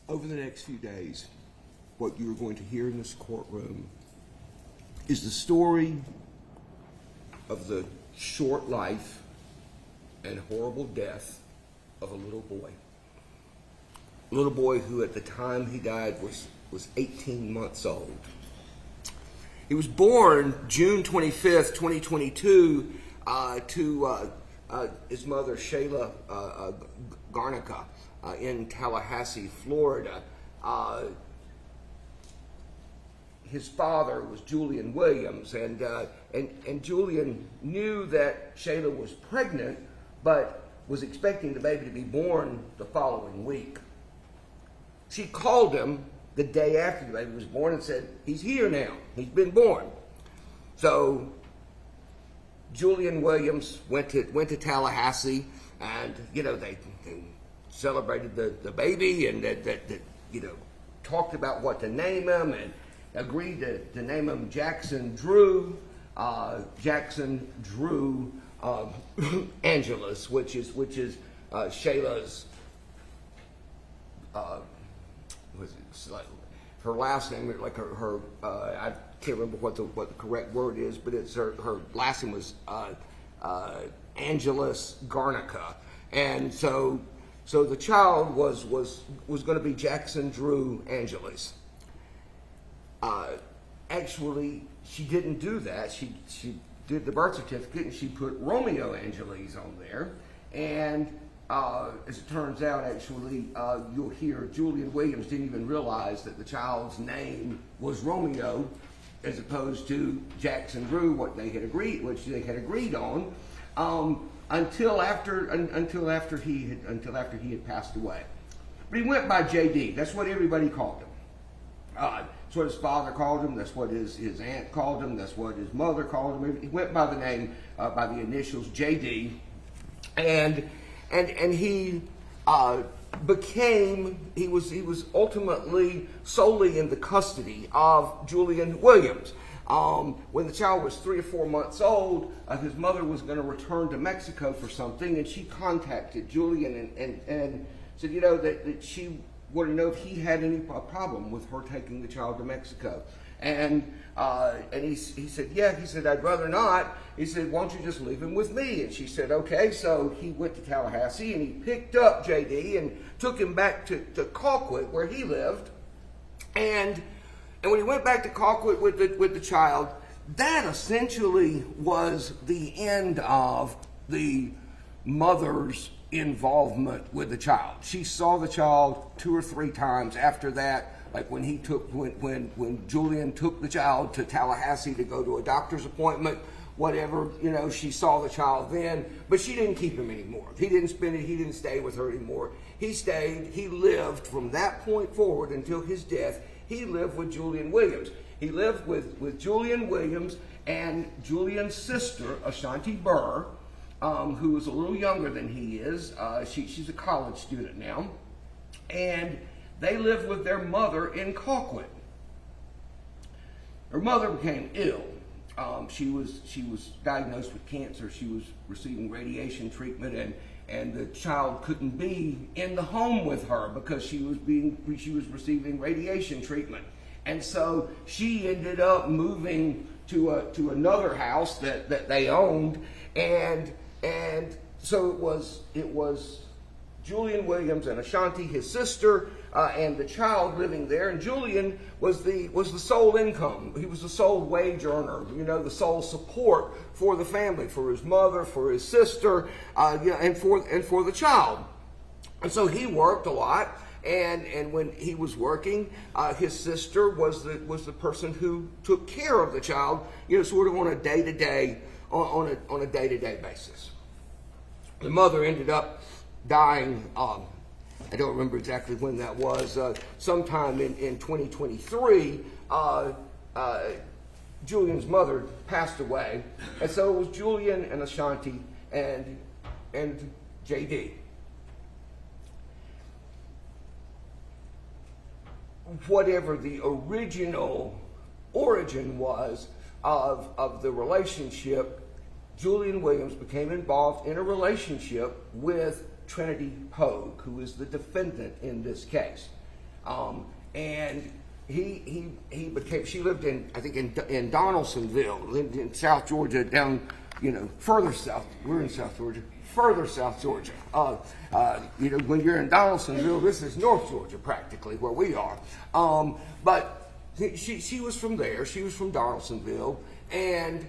Over the next few days, what you're going to hear in this courtroom is the story of the short life and horrible death of a little boy. A little boy who at the time he died was 18 months old. He was born June 25th, 2022 to his mother, Shayla Garnica, in Tallahassee, Florida. His father was Julian Williams, and Julian knew that Shayla was pregnant, but was expecting the baby to be born the following week. She called him the day after the baby was born and said, "He's here now. He's been born." So Julian Williams went to Tallahassee, and they celebrated the baby, and that talked about what to name him, and agreed to name him Jackson Drew Angelus, which is Shayla's her last name, like her I can't remember what the correct word is, but it's her last name was Angelus Garnica, and so the child was going to be Jackson Drew Angelus. Actually, she didn't do that. She did the birth certificate and she put Romeo Angeles on there, and as it turns out, actually, you'll hear Julian Williams didn't even realize that the child's name was Romeo, as opposed to Jackson Drew, which they had agreed on, until after he had passed away. But he went by JD. That's what everybody called him. That's what his father called him. That's what his aunt called him. That's what his mother called him. He went by the name, by the initials JD, and he he was ultimately solely in the custody of Julian Williams. When the child was 3 or 4 months old, his mother was going to return to Mexico for something, and she contacted Julian and said, that she wanted to know if he had any problem with her taking the child to Mexico. And he said, yeah. He said, I'd rather not. He said, why don't you just leave him with me? And she said, okay. So he went to Tallahassee and he picked up JD and took him back to Colquitt, where he lived. And when he went back to Colquitt with the child, that essentially was the end of the mother's involvement with the child. She saw the child 2 or 3 times after that. Like when Julian took the child to Tallahassee to go to a doctor's appointment, whatever, she saw the child then, but she didn't keep him anymore. He didn't stay with her anymore. He lived from that point forward until his death. He lived with Julian Williams. He lived with Julian Williams and Julian's sister, Ashanti Burr, who is a little younger than he is. She's a college student now. And they lived with their mother in Colquitt. Her mother became ill. She was diagnosed with cancer. She was receiving radiation treatment, and the child couldn't be in the home with her because she was receiving radiation treatment. And so she ended up moving to another house that they owned, and so it was Julian Williams and Ashanti, his sister, and the child living there. And Julian was the sole income. He was the sole wage earner, the sole support for the family, for his mother, for his sister, and for the child. And so he worked a lot. And when he was working, his sister was the person who took care of the child, sort of on a day-to-day basis. The mother ended up dying. I don't remember exactly when that was. Sometime in 2023, Julian's mother passed away, and so it was Julian and Ashanti and JD. Whatever the original origin was of the relationship, Julian Williams became involved in a relationship with Trinity Poague, who is the defendant in this case. And she lived in, I think, in Donaldsonville, lived in South Georgia, down, further south. We're in South Georgia. Further South Georgia. When you're in Donaldsonville, this is North Georgia practically, where we are. But she was from there. She was from Donaldsonville, and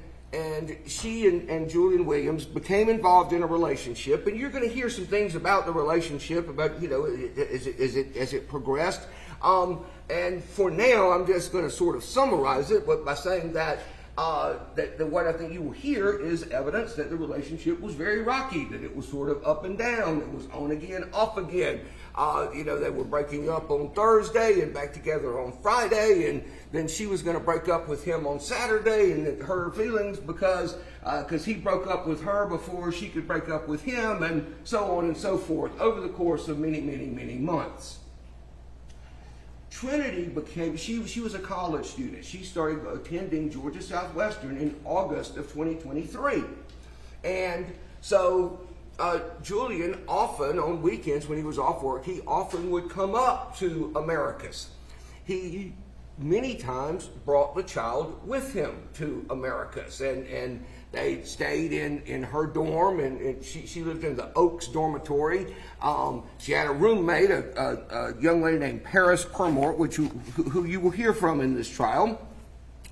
she and Julian Williams became involved in a relationship. And you're going to hear some things about the relationship, about as it progressed. And for now, I'm just going to sort of summarize it by saying that what I think you will hear is evidence that the relationship was very rocky, that it was sort of up and down, it was on again, off again. They were breaking up on Thursday and back together on Friday, and then she was going to break up with him on Saturday, and it hurt her feelings because he broke up with her before she could break up with him, and so on and so forth over the course of many, many, many months. Trinity she was a college student. She started attending Georgia Southwestern in August of 2023. And so Julian often, on weekends when he was off work, he often would come up to Americus. He many times brought the child with him to Americus, and they stayed in her dorm, and she lived in the Oaks dormitory. She had a roommate, a young lady named Paris Permort, who you will hear from in this trial.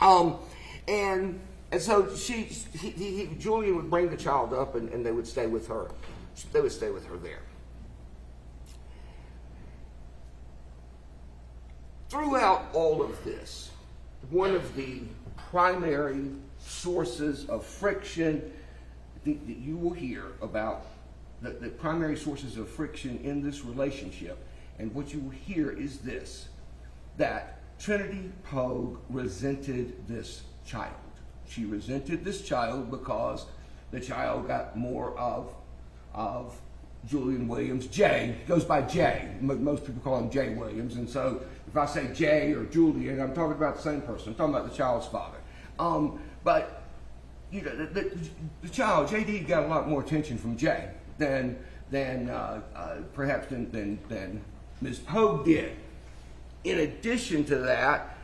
And so Julian would bring the child up, and they would stay with her. They would stay with her there. Throughout all of this, one of the primary sources of friction that you will hear about, the primary sources of friction in this relationship, and what you will hear is this, that Trinity Poague resented this child. She resented this child because the child got more of Julian Williams. Jay goes by Jay. Most people call him Jay Williams, and so if I say Jay or Julian, I'm talking about the same person. I'm talking about the child's father. But the child, JD, got a lot more attention from Jay than Ms. Poague did. In addition to that,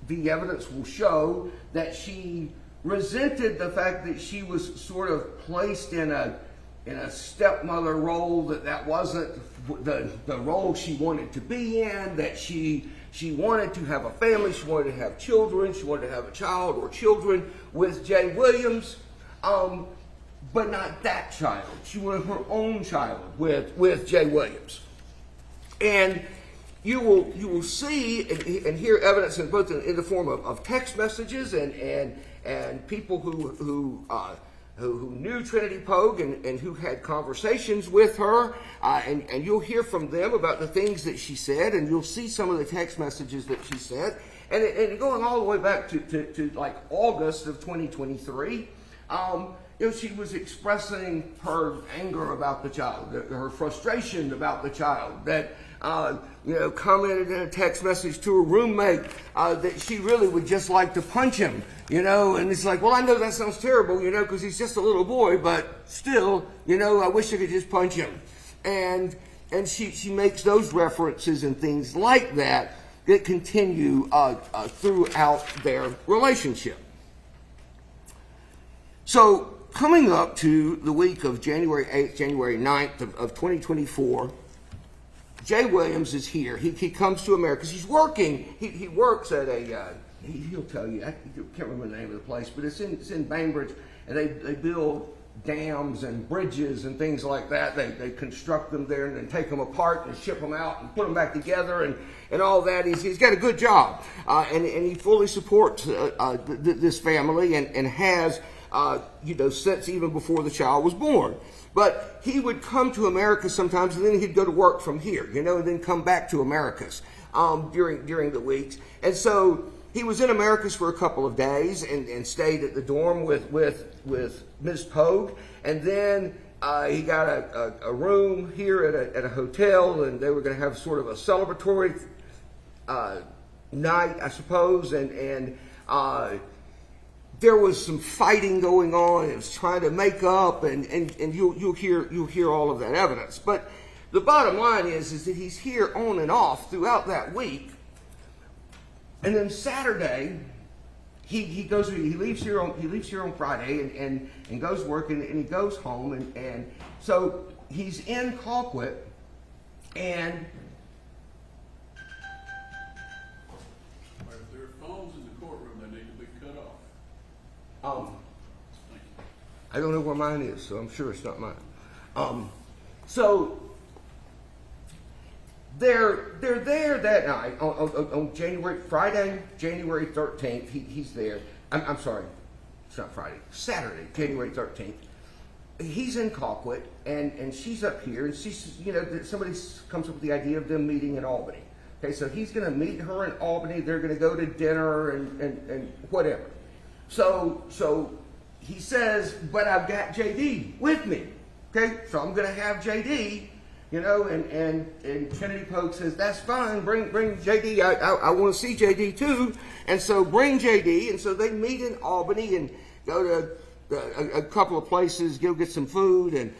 the evidence will show that she resented the fact that she was sort of placed in a stepmother role, that wasn't the role she wanted to be in, that she wanted to have a family, she wanted to have children, she wanted to have a child or children with Jay Williams, but not that child. She wanted her own child with Jay Williams. And you will see and hear evidence in both in the form of text messages and people who knew Trinity Poague and who had conversations with her, and you'll hear from them about the things that she said, and you'll see some of the text messages that she said, and going all the way back to like August of 2023. She was expressing her anger about the child, her frustration about the child, that commented in a text message to a roommate that she really would just like to punch him, and it's like, well, I know that sounds terrible, because he's just a little boy, but still, I wish I could just punch him. And she makes those references and things like that continue throughout their relationship. So coming up to the week of January 8th, January 9th of 2024, Jay Williams is here. He comes to America because he's working. He works at he'll tell you, I can't remember the name of the place, but it's in Bainbridge, and they build dams and bridges and things like that. They construct them there and then take them apart and ship them out and put them back together and all that. He's got a good job, and he fully supports this family and has since even before the child was born. But he would come to America sometimes, and then he'd go to work from here, and then come back to Americus during the weeks. And so he was in Americus for a couple of days and stayed at the dorm with Ms. Poague. And then he got a room here at a hotel, and they were going to have sort of a celebratory night, I suppose. And there was some fighting going on. It was trying to make up, and you'll hear all of that evidence. But the bottom line is that he's here on and off throughout that week. And then Saturday, he leaves here on Friday and goes work and he goes home and so he's in Colquitt and if there are phones in the courtroom, they need to be cut off. I don't know where mine is, so I'm sure it's not mine. So they're there that night on Friday, January 13th. He's there. I'm sorry, it's not Friday. Saturday, January 13th. He's in Colquitt, and she's up here, and she's, somebody comes up with the idea of them meeting in Albany. Okay, so he's going to meet her in Albany. They're going to go to dinner and whatever. So he says, but I've got JD with me. Okay, so I'm going to have JD, and Trinity Poague says, that's fine, bring JD. I want to see JD too. And so bring JD. And so they meet in Albany and go to a couple of places, go get some food, and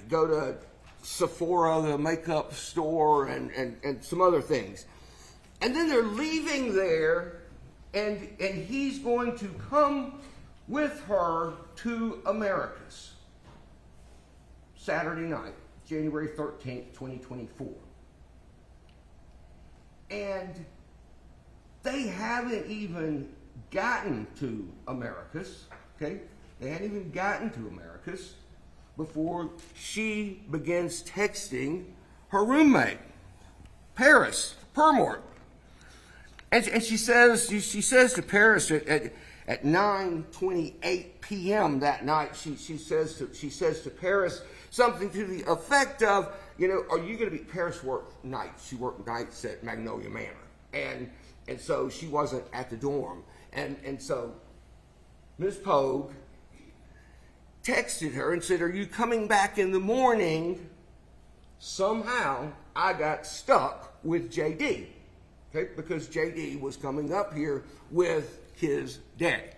go to Sephora, the makeup store, and some other things. And then they're leaving there, and he's going to come with her to Americus. Saturday night, January 13th, 2024. And they haven't even gotten to Americus, okay? They hadn't even gotten to Americus before she begins texting her roommate, Paris Permort. And she says to Paris at 9:28 p.m. that night, she says to Paris something to the effect of, are you going to be, Paris worked nights. She worked nights at Magnolia Manor. And so she wasn't at the dorm. And so Ms. Poague texted her and said, are you coming back in the morning? Somehow I got stuck with JD. Okay, because JD was coming up here with his dad.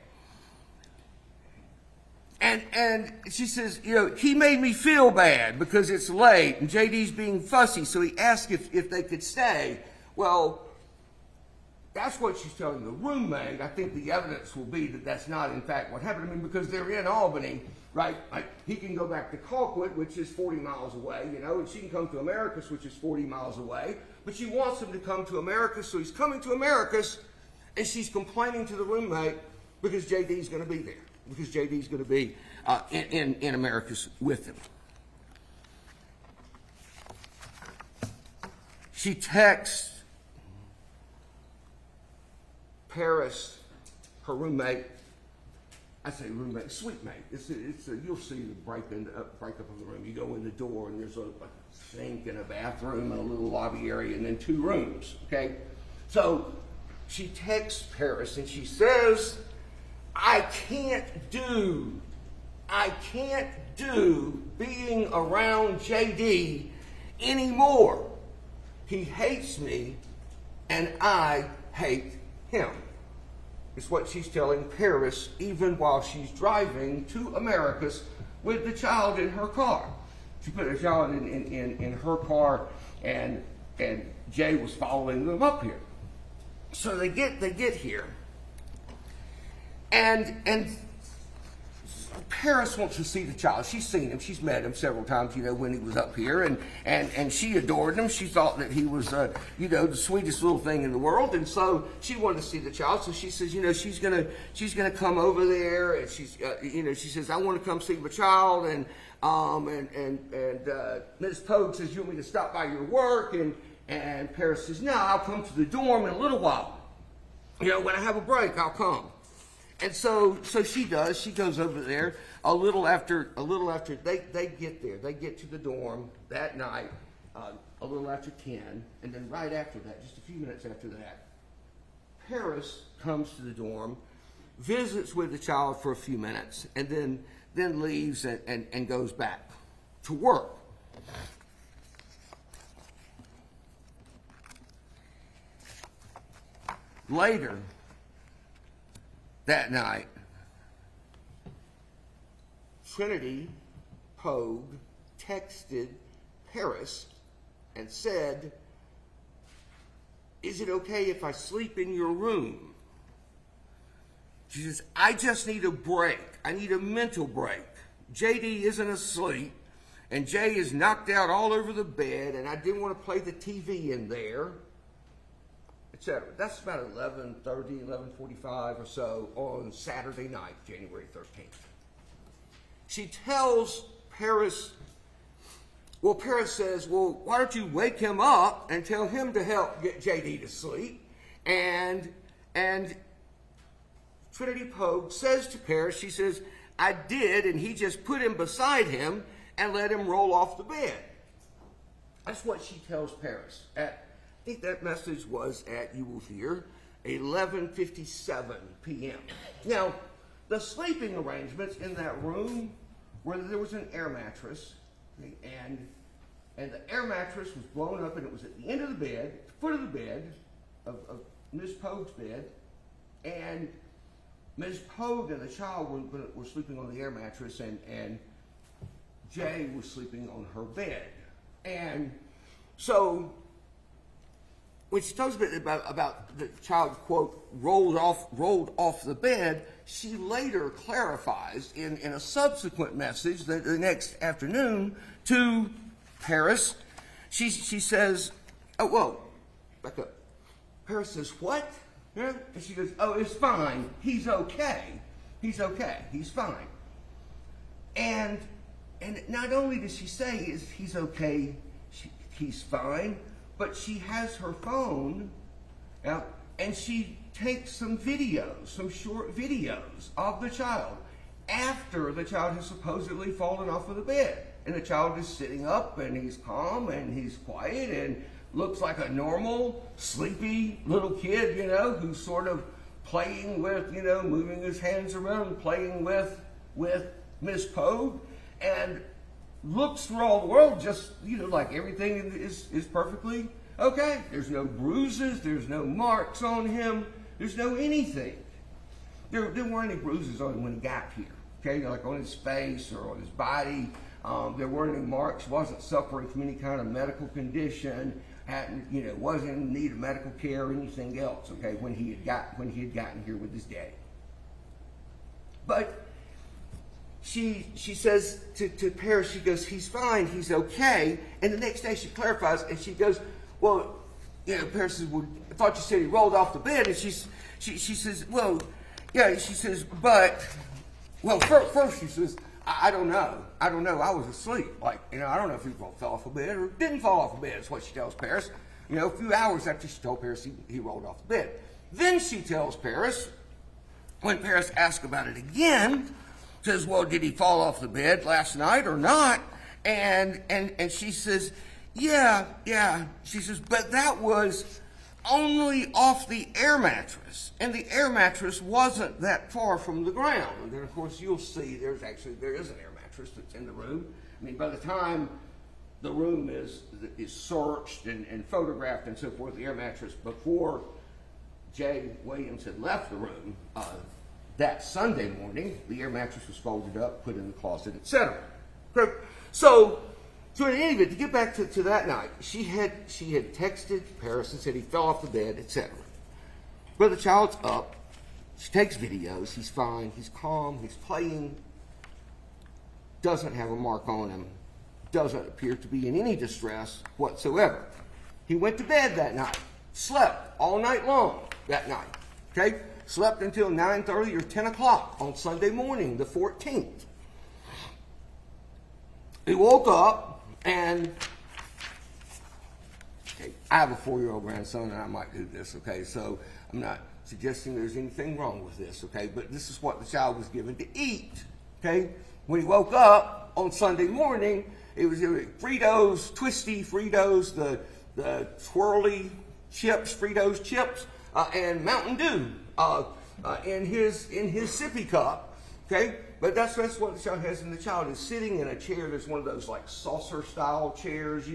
And she says, he made me feel bad because it's late and JD's being fussy, so he asked if they could stay. Well, that's what she's telling the roommate. I think the evidence will be that that's not, in fact, what happened. Because they're in Albany, right? Like, he can go back to Colquitt, which is 40 miles away, and she can come to Americus, which is 40 miles away. But she wants him to come to Americus, so he's coming to Americus, and she's complaining to the roommate because JD's going to be there, because JD's going to be in Americus with him. She texts Paris, her roommate. I say roommate, sweet mate. You'll see the breakup of the room. You go in the door and there's a sink and a bathroom and a little lobby area and then 2 rooms. Okay, so she texts Paris and she says, I can't do being around JD anymore. He hates me and I hate him. It's what she's telling Paris even while she's driving to Americus with the child in her car. She put the child in her car and Jay was following them up here. So they get here. And Paris wants to see the child. She's seen him. She's met him several times, when he was up here. And she adored him. She thought that he was, the sweetest little thing in the world. And so she wanted to see the child. So she says, she's gonna come over there. And she's, she says, I want to come see my child. And Ms. Poague says, you want me to stop by your work? And Paris says, no, I'll come to the dorm in a little while. When I have a break, I'll come. And so she does. She goes over there a little after they get there. They get to the dorm that night, a little after 10, and then right after that, just a few minutes after that, Paris comes to the dorm, visits with the child for a few minutes, and then leaves and goes back to work. Later that night, Trinity Poague texted Paris and said, "Is it okay if I sleep in your room?" She says, "I just need a break. I need a mental break. JD isn't asleep, and Jay is knocked out all over the bed, and I didn't want to play the TV in there," etc. That's about 11:30, 11:45 or so on Saturday night, January 13th. She tells Paris, Paris says, "Well, why don't you wake him up and tell him to help get JD to sleep?" And Trinity Poague says to Paris, she says, "I did, and he just put him beside him and let him roll off the bed." That's what she tells Paris. I think that message was at, you will hear, 11:57 p.m. Now, the sleeping arrangements in that room where there was an air mattress, and the air mattress was blown up, and it was at the end of the bed, foot of the bed, of Ms. Poague's bed, and Ms. Poague and the child were sleeping on the air mattress, and Jay was sleeping on her bed. And so when she talks a bit about the child, quote, rolled off the bed, she later clarifies in a subsequent message the next afternoon to Paris. She says, "Oh, well, back up." Paris says, "What?" Yeah? And she goes, "Oh, it's fine. He's okay. He's okay. He's fine." And not only does she say he's okay, he's fine, but she has her phone out and she takes some videos, some short videos of the child after the child has supposedly fallen off of the bed. And the child is sitting up and he's calm and he's quiet and looks like a normal, sleepy little kid, who's sort of playing with, moving his hands around, playing with Miss Poague, and looks for all the world just, like everything is perfectly okay. There's no bruises, there's no marks on him, there's no anything. There weren't any bruises on him when he got here, okay, like on his face or on his body. There weren't any marks, wasn't suffering from any kind of medical condition, wasn't in need of medical care or anything else, okay, when he had gotten here with his daddy. But she says to Paris, she goes, "He's fine, he's okay." And the next day she clarifies and she goes, "Well, Paris says, "Well, I thought you said he rolled off the bed." And she says, "Well, yeah," she says, "But, well, first she says, I don't know. I was asleep. I don't know if he fell off the bed or didn't fall off the bed," is what she tells Paris. A few hours after she told Paris he rolled off the bed. Then she tells Paris, when Paris asks about it again, says, "Well, did he fall off the bed last night or not?" And she says, yeah. She says, "But that was only off the air mattress, and the air mattress wasn't that far from the ground." And then, of course, you'll see there is an air mattress that's in the room. I mean, by the time the room is searched and photographed and so forth, the air mattress, before Jay Williams had left the room that Sunday morning, the air mattress was folded up, put in the closet, etc. So in any event, to get back to that night, she had texted Paris and said he fell off the bed, etc. But the child's up. She takes videos. He's fine. He's calm. He's playing. Doesn't have a mark on him. Doesn't appear to be in any distress whatsoever. He went to bed that night. Slept all night long that night. Okay? Slept until 9:30 or 10 o'clock on Sunday morning, the 14th. He woke up. And okay, I have a 4-year-old grandson, and I might do this, okay? So I'm not suggesting there's anything wrong with this, okay? But this is what the child was given to eat, okay? When he woke up on Sunday morning, it was Fritos, twisty Fritos, the swirly chips, Fritos chips, and Mountain Dew in his sippy cup, okay? But that's what the child has, and the child is sitting in a chair. There's one of those like saucer-style chairs,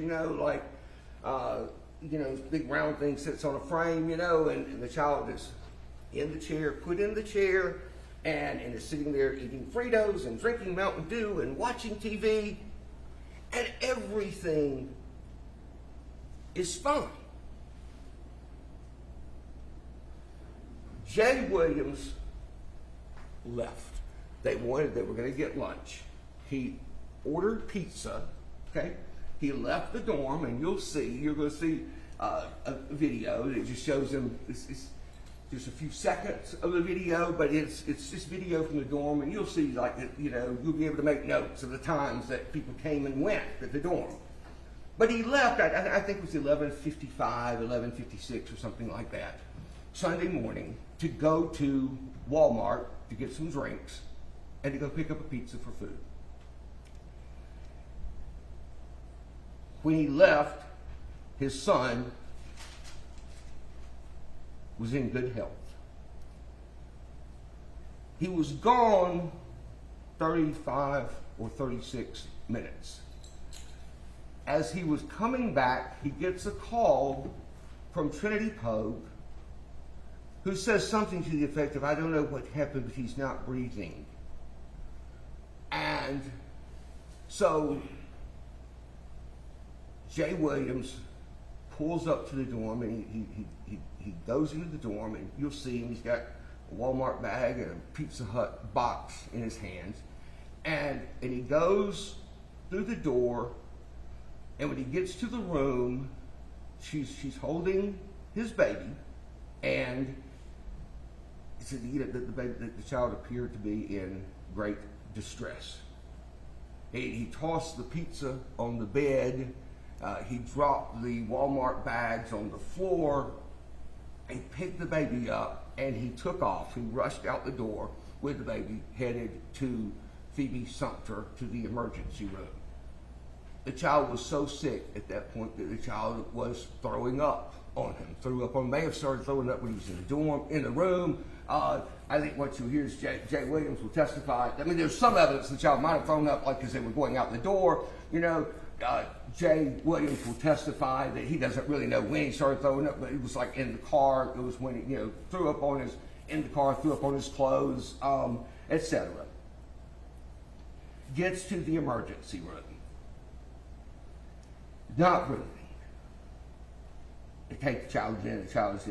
big round thing sits on a frame, and the child is in the chair, put in the chair, and is sitting there eating Fritos and drinking Mountain Dew and watching TV. and everything is fine. Jay Williams left. They were going to get lunch. He ordered pizza. Okay, he left the dorm, and you're going to see a video that just shows him. It's just a few seconds of the video, but it's just video from the dorm, and you'll see, like, you'll be able to make notes of the times that people came and went at the dorm. But he left. I think it was 11:55, 11:56, or something like that, Sunday morning, to go to Walmart to get some drinks and to go pick up a pizza for food. When he left, his son was in good health. He was gone 35 or 36 minutes. As he was coming back, he gets a call from Trinity Poague, who says something to the effect of, "I don't know what happened, but he's not breathing." And so Jay Williams pulls up to the dorm, and he goes into the dorm, and you'll see him. He's got a Walmart bag and a Pizza Hut box in his hands, and he goes through the door, and when he gets to the room, she's holding his baby, and he said, the child appeared to be in great distress. He tossed the pizza on the bed. He dropped the Walmart bags on the floor. He picked the baby up, and he took off. He rushed out the door with the baby, headed to Phoebe Sumter, to the emergency room. The child was so sick at that point that the child was throwing up on him. May have started throwing up when he was in the dorm, in the room. I think what you'll hear is Jay Williams will testify. I mean, there's some evidence the child might have thrown up, like as they were going out the door. Jay Williams will testify that he doesn't really know when he started throwing up, but it was like in the car. It was when he, threw up on his clothes, etc. Gets to the emergency room. Not breathing. They take the child in. The child is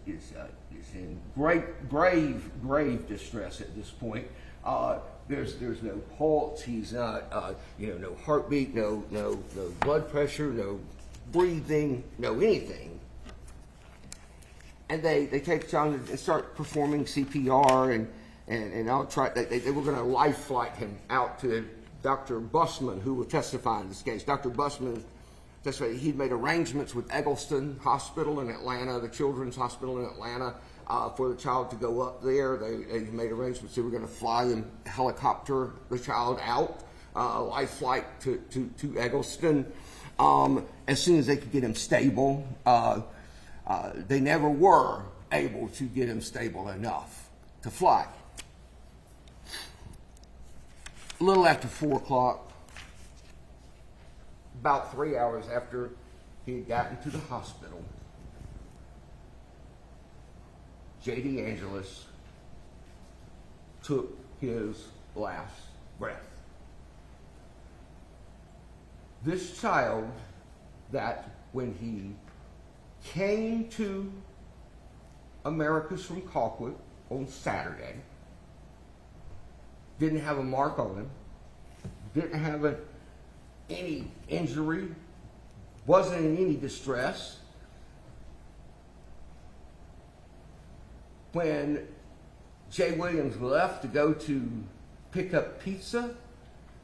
is in grave distress at this point. There's no pulse. He's not, no heartbeat, no blood pressure, no breathing, no anything. And they take the child and start performing CPR, and I'll try. They were going to life flight him out to Dr. Bussman, who will testify in this case. Dr. Bussman testified he'd made arrangements with Eggleston Hospital in Atlanta, the Children's Hospital in Atlanta, for the child to go up there. They made arrangements. They were going to fly and helicopter the child out, life flight to Eggleston. As soon as they could get him stable, they never were able to get him stable enough to fly. A little after 4 o'clock, about 3 hours after he had gotten to the hospital, J.D. Angelus took his last breath. This child that when he came to Americus from Colquitt on Saturday, didn't have a mark on him, didn't have any injury, wasn't in any distress. When Jay Williams left to go to pick up pizza,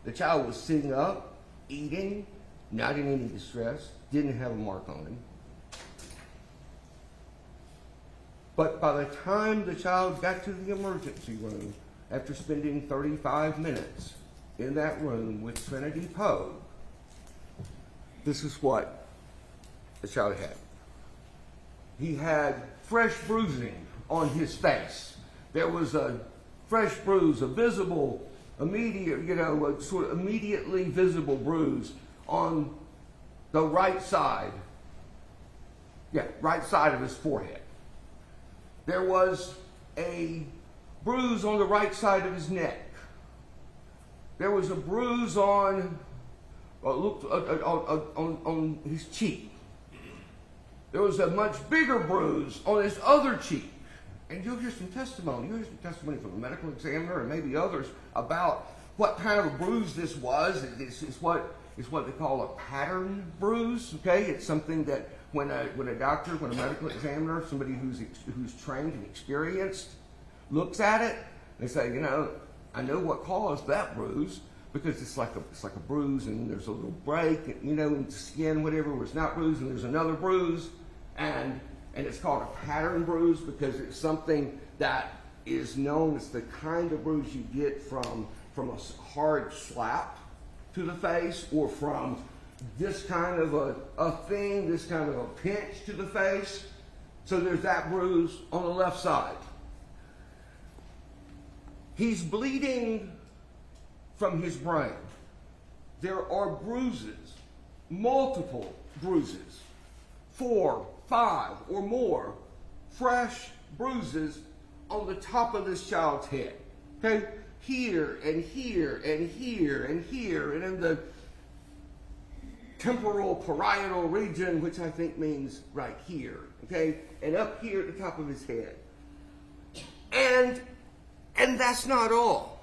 the child was sitting up, eating, not in any distress, didn't have a mark on him. But by the time the child got to the emergency room, after spending 35 minutes in that room with Trinity Poague, this is what the child had. He had fresh bruising on his face. There was a fresh bruise, a visible, immediate, a sort of immediately visible bruise on the right side. Right side of his forehead. There was a bruise on the right side of his neck. There was a bruise on his cheek. There was a much bigger bruise on his other cheek. And you'll hear some testimony. You'll hear some testimony from the medical examiner and maybe others about what kind of a bruise this was. It's what they call a pattern bruise. Okay, it's something that when a doctor, when a medical examiner, somebody who's trained and experienced, looks at it, they say, I know what caused that bruise because it's like a bruise and there's a little break, in the skin, whatever, where it's not bruised, and there's another bruise, and it's called a pattern bruise because it's something that is known as the kind of bruise you get from a hard slap to the face, or from this kind of a thing, this kind of a pinch to the face. So there's that bruise on the left side. He's bleeding from his brain. There are bruises, multiple bruises, 4, 5, or more fresh bruises on the top of this child's head. Okay? Here and here and here and here, and in the temporal parietal region, which I think means right here. Okay? And up here at the top of his head. And that's not all.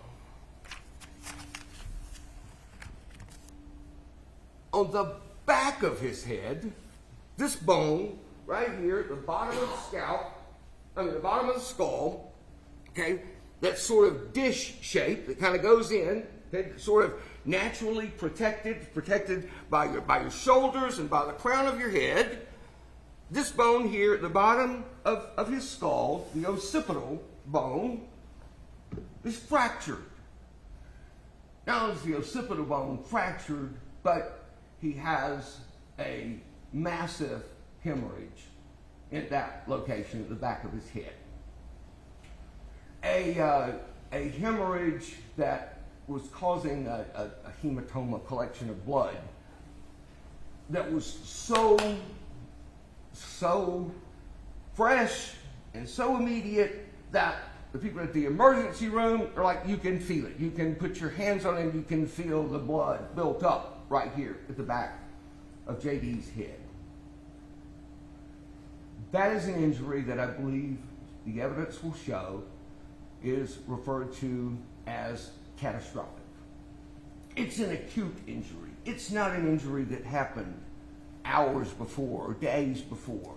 On the back of his head, this bone right here at the bottom of the bottom of the skull, okay, that sort of dish shape that kind of goes in, okay, sort of naturally protected by your shoulders and by the crown of your head. This bone here at the bottom of his skull, the occipital bone, is fractured. Not only is the occipital bone fractured, but he has a massive hemorrhage in that location at the back of his head. A hemorrhage that was causing a hematoma, collection of blood, that was so fresh and so immediate that the people at the emergency room are like, you can feel it. You can put your hands on it, you can feel the blood built up right here at the back of JD's head. That is an injury that I believe the evidence will show is referred to as catastrophic. It's an acute injury. It's not an injury that happened hours before or days before.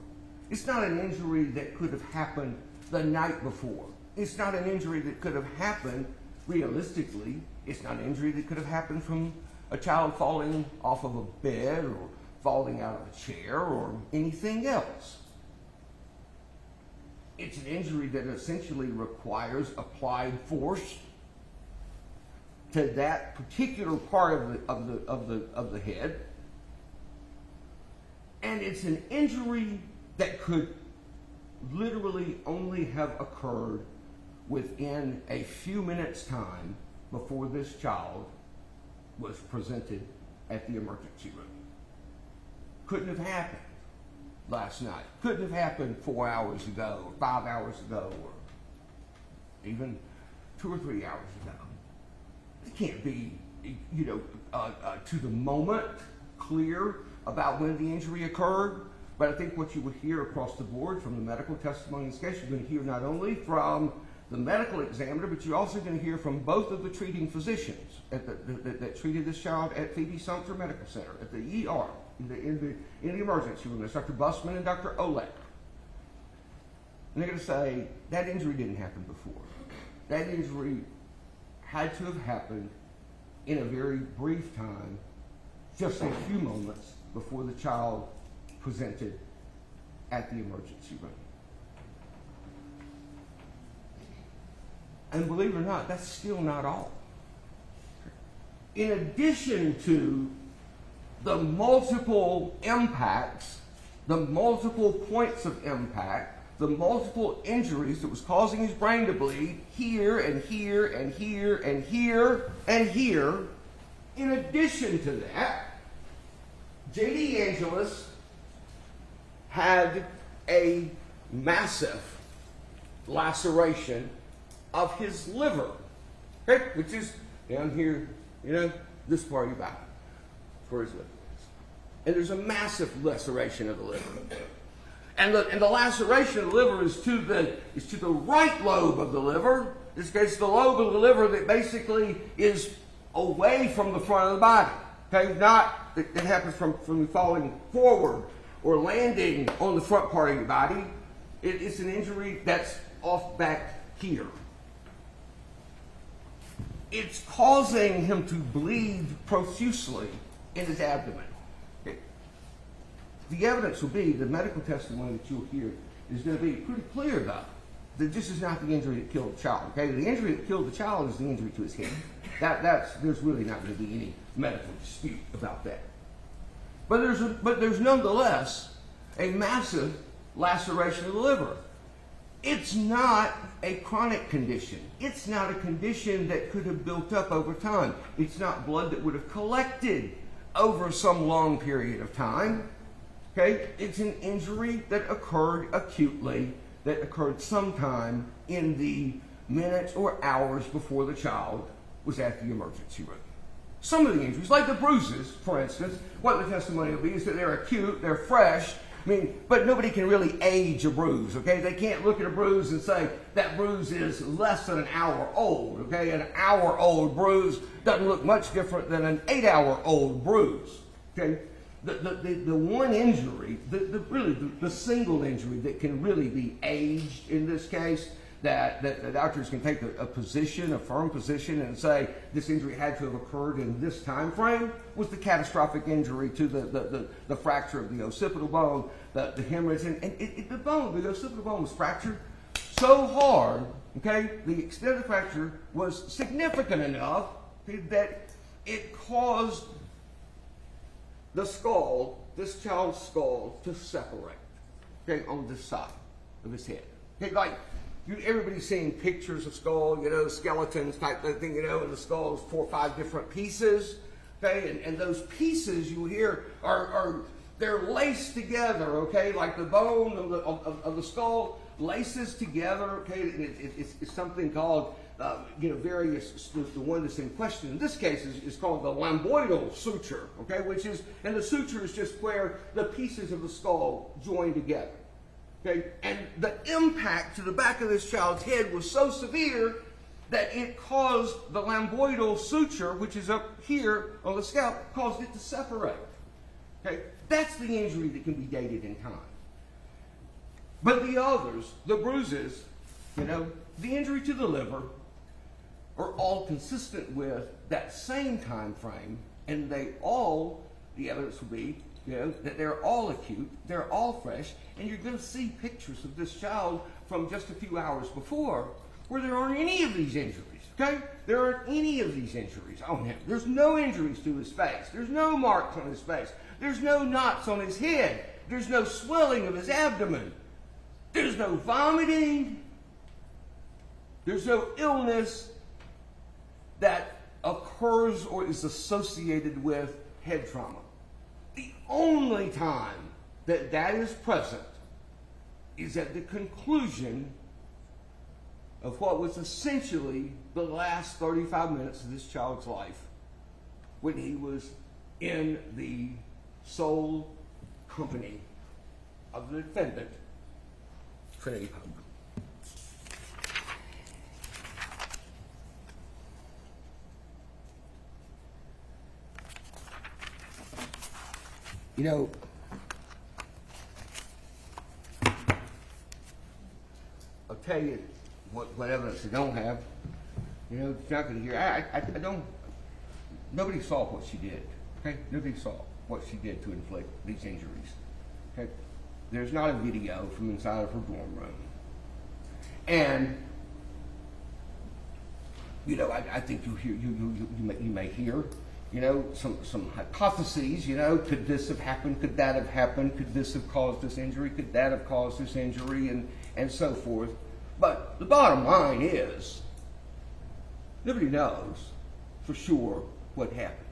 It's not an injury that could have happened the night before. It's not an injury that could have happened realistically. It's not an injury that could have happened from a child falling off of a bed or falling out of a chair or anything else. It's an injury that essentially requires applied force to that particular part of the head. And it's an injury that could literally only have occurred within a few minutes' time before this child was presented at the emergency room. Couldn't have happened last night. Couldn't have happened 4 hours ago or 5 hours ago or even 2 or 3 hours ago. It can't be, to the moment clear about when the injury occurred. But I think what you would hear across the board from the medical testimony in this case, you're going to hear not only from the medical examiner, but you're also going to hear from both of the treating physicians that treated this child at Phoebe Sumter Medical Center, at the ER, in the emergency room. That's Dr. Busman and Dr. Olek. And they're going to say, that injury didn't happen before. That injury had to have happened in a very brief time, just a few moments before the child presented at the emergency room. And believe it or not, that's still not all. In addition to the multiple impacts, the multiple points of impact, the multiple injuries that was causing his brain to bleed here and here and here and here and here, in addition to that, J.D. Angelus had a massive laceration of his liver, okay, which is down here You know, this part of your body, where his liver is. And there's a massive laceration of the liver. And the laceration of the liver is to the right lobe of the liver. In this case, the lobe of the liver that basically is away from the front of the body. Okay, not it happens from falling forward or landing on the front part of your body. It's an injury that's off back here. It's causing him to bleed profusely in his abdomen. Okay. The evidence will be, the medical testimony that you'll hear is going to be pretty clear, though, that this is not the injury that killed the child. Okay, the injury that killed the child is the injury to his head. There's really not going to be any medical dispute about that. But there's nonetheless a massive laceration of the liver. It's not a chronic condition. It's not a condition that could have built up over time. It's not blood that would have collected over some long period of time. Okay? It's an injury that occurred acutely, that occurred sometime in the minutes or hours before the child was at the emergency room. Some of the injuries, like the bruises, for instance, what the testimony will be is that they're acute, they're fresh. I mean, but nobody can really age a bruise, okay? They can't look at a bruise and say that bruise is less than an hour old, okay? An hour-old bruise doesn't look much different than an 8-hour-old bruise, okay? The one injury, the single injury that can really be aged in this case, that the doctors can take a position, a firm position, and say this injury had to have occurred in this time frame, was the catastrophic injury to the fracture of the occipital bone, the hemorrhage, and the occipital bone was fractured so hard, okay, the extent of the fracture was significant enough that it caused the skull, this child's skull, to separate, okay, on this side of his head. Okay, like, everybody's seen pictures of skull, you know, skeletons type of thing, you know, and the skull is 4 or 5 different pieces, okay, and those pieces you hear they're laced together, okay, like the bone of the skull laces together, okay, it's something called, the one that's in question in this case is called the lambdoidal suture, okay, and the suture is just where the pieces of the skull join together. Okay, and the impact to the back of this child's head was so severe that it caused the lambdoidal suture, which is up here on the scalp, caused it to separate. Okay, that's the injury that can be dated in time. But the others, the bruises, you know, the injury to the liver, are all consistent with that same time frame, and the evidence will be, you know, that they're all acute, they're all fresh, and you're going to see pictures of this child from just a few hours before where there aren't any of these injuries, okay? There aren't any of these injuries on him. There's no injuries to his face. There's no marks on his face. There's no knots on his head. There's no swelling of his abdomen. There's no vomiting. There's no illness that occurs or is associated with head trauma. The only time that is present is at the conclusion of what was essentially the last 35 minutes of this child's life, when he was in the sole company of the defendant, Trinity Poague. You know, I'll tell you what evidence I don't have. You know, you're not going to hear. I don't. Nobody saw what she did. Okay, nobody saw what she did to inflict these injuries. Okay, there's not a video from inside of her dorm room, and you know, I think you may hear. You know, some hypotheses, you know, could this have happened? Could that have happened? Could this have caused this injury? Could that have caused this injury? And so forth. But the bottom line is, nobody knows for sure what happened.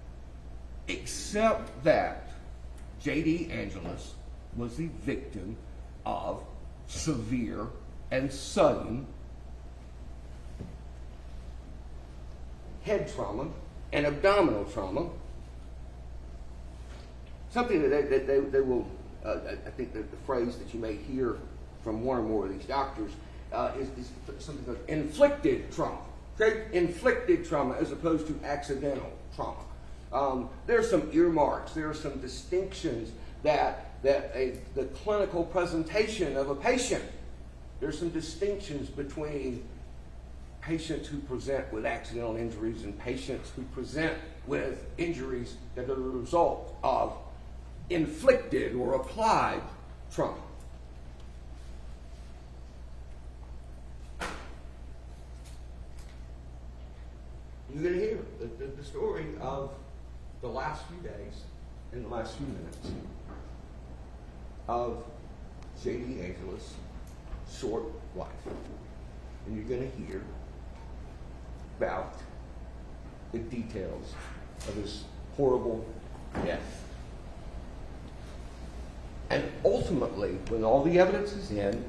Except that J.D. Angelus was the victim of severe and sudden head trauma and abdominal trauma. Something that they will, I think that the phrase that you may hear from one or more of these doctors is something called inflicted trauma. Okay? Inflicted trauma as opposed to accidental trauma. There are some earmarks, there are some distinctions that the clinical presentation of a patient, there's some distinctions between patients who present with accidental injuries and patients who present with injuries that are the result of inflicted or applied trauma. You're going to hear the story of the last few days and the last few minutes of J.D. Angela's short life. And you're going to hear about the details of his horrible death. And ultimately, when all the evidence is in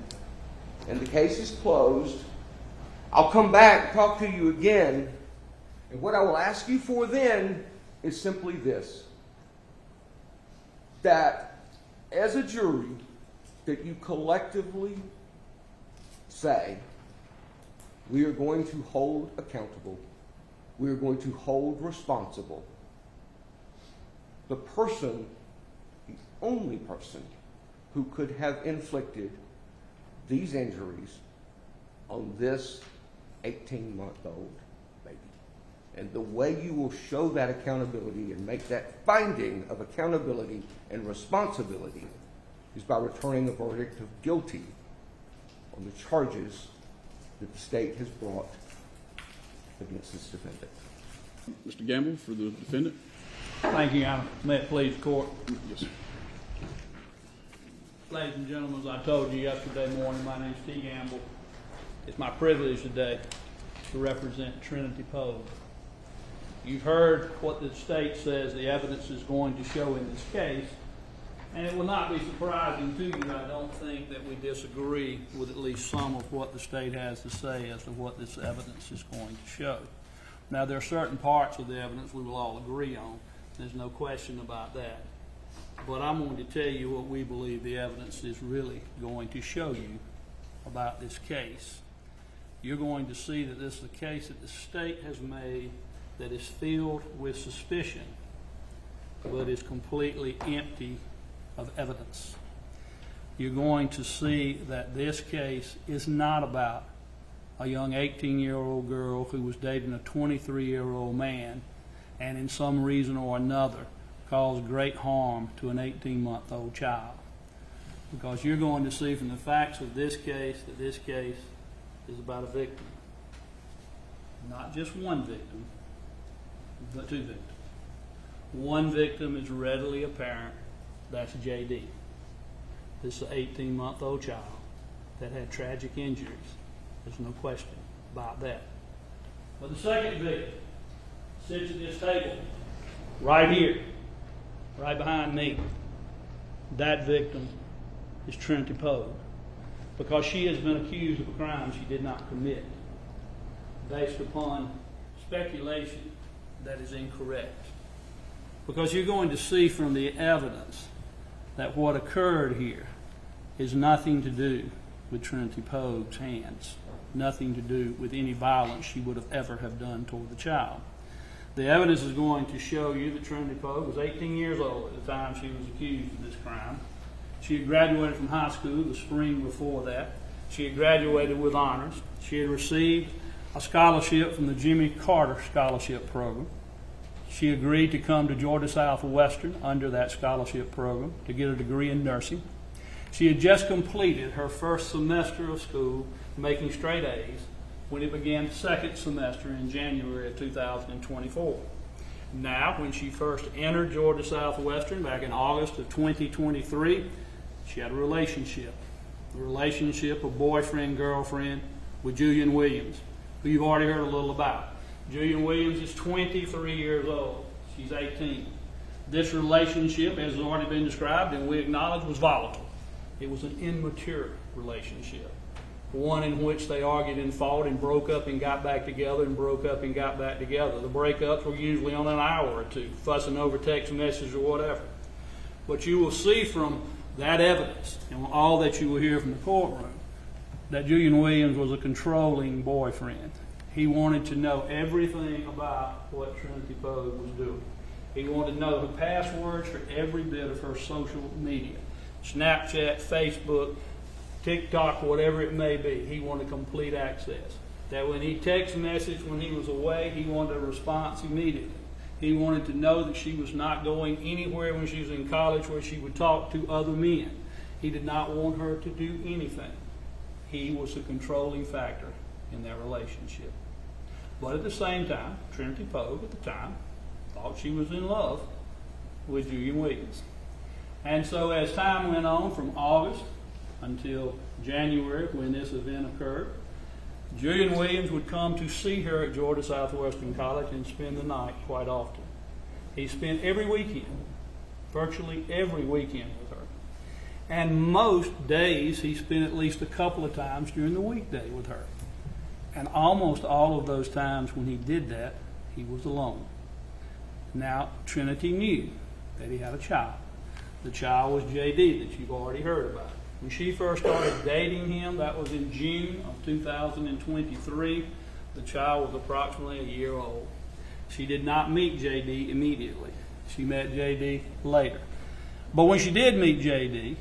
and the case is closed, I'll come back and talk to you again. And what I will ask you for then is simply this: that as a jury, that you collectively say, we are going to hold accountable, we are going to hold responsible the person, the only person who could have inflicted these injuries on this 18-month-old baby. And the way you will show that accountability and make that finding of accountability and responsibility is by returning a verdict of guilty on the charges that the state has brought against this defendant. Mr. Gamble for the defendant. Thank you, Your Honor. May it please the court. Yes, sir. Ladies and gentlemen, as I told you yesterday morning, my name is T. Gamble. It's my privilege today to represent Trinity Poague. You've heard what the state says the evidence is going to show in this case, and it will not be surprising to you, I don't think, that we disagree with at least some of what the state has to say as to what this evidence is going to show. Now, there are certain parts of the evidence we will all agree on. There's no question about that. But I'm going to tell you what we believe the evidence is really going to show you about this case. You're going to see that this is a case that the state has made that is filled with suspicion, but is completely empty of evidence. You're going to see that this case is not about a young 18-year-old girl who was dating a 23-year-old man and in some reason or another caused great harm to an 18-month-old child. Because you're going to see from the facts of this case that this case is about a victim. Not just one victim, but two victims. One victim is readily apparent. That's J.D. This is an 18-month-old child that had tragic injuries. There's no question about that. But the second victim sits at this table, right here, right behind me. That victim is Trinity Poague, because she has been accused of a crime she did not commit, based upon speculation that is incorrect. Because you're going to see from the evidence that what occurred here is nothing to do with Trinity Poague's hands, nothing to do with any violence she would have ever have done toward the child. The evidence is going to show you that Trinity Poague was 18 years old at the time she was accused of this crime. She had graduated from high school the spring before that. She had graduated with honors. She had received a scholarship from the Jimmy Carter Scholarship Program. She agreed to come to Georgia Southwestern under that scholarship program to get a degree in nursing. She had just completed her first semester of school, making straight A's, when it began the second semester in January of 2024. Now, when she first entered Georgia Southwestern back in August of 2023, she had a relationship of boyfriend-girlfriend with Julian Williams, who you've already heard a little about. Julian Williams is 23 years old. She's 18. This relationship, as has already been described and we acknowledge, was volatile. It was an immature relationship. one in which they argued and fought and broke up and got back together and broke up and got back together. The breakups were usually on an hour or two, fussing over text messages or whatever. But you will see from that evidence and all that you will hear from the courtroom that Julian Williams was a controlling boyfriend. He wanted to know everything about what Trinity Poague was doing. He wanted to know the passwords for every bit of her social media, Snapchat, Facebook, TikTok, whatever it may be. He wanted complete access. That when he text messaged when he was away, he wanted a response immediately. He wanted to know that she was not going anywhere when she was in college where she would talk to other men. He did not want her to do anything. He was a controlling factor in their relationship. But at the same time, Trinity Poague at the time thought she was in love with Julian Williams. And so as time went on from August until January when this event occurred, Julian Williams would come to see her at Georgia Southwestern College and spend the night quite often. He spent every weekend, virtually every weekend with her. And most days he spent at least a couple of times during the weekday with her. And almost all of those times when he did that, he was alone. Now, Trinity knew that he had a child. The child was JD that you've already heard about. When she first started dating him, that was in June of 2023. The child was approximately a year old. She did not meet JD immediately. She met JD later. But when she did meet JD,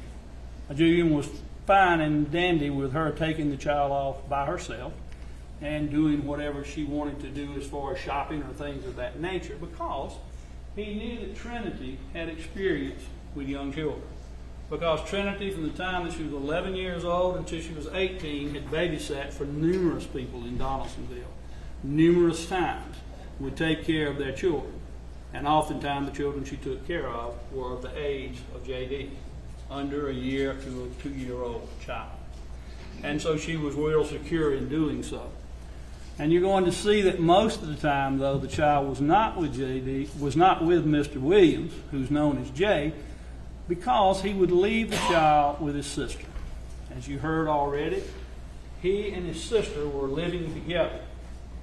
Julian was fine and dandy with her taking the child off by herself and doing whatever she wanted to do as far as shopping or things of that nature, because he knew that Trinity had experience with young children. Because Trinity, from the time that she was 11 years old until she was 18, had babysat for numerous people in Donaldsonville. Numerous times would take care of their children. And oftentimes the children she took care of were of the age of JD, under a year to a 2-year-old child. And so she was real secure in doing so. And you're going to see that most of the time, though, the child was not with JD, was not with Mr. Williams, who's known as Jay, because he would leave the child with his sister. As you heard already, he and his sister were living together.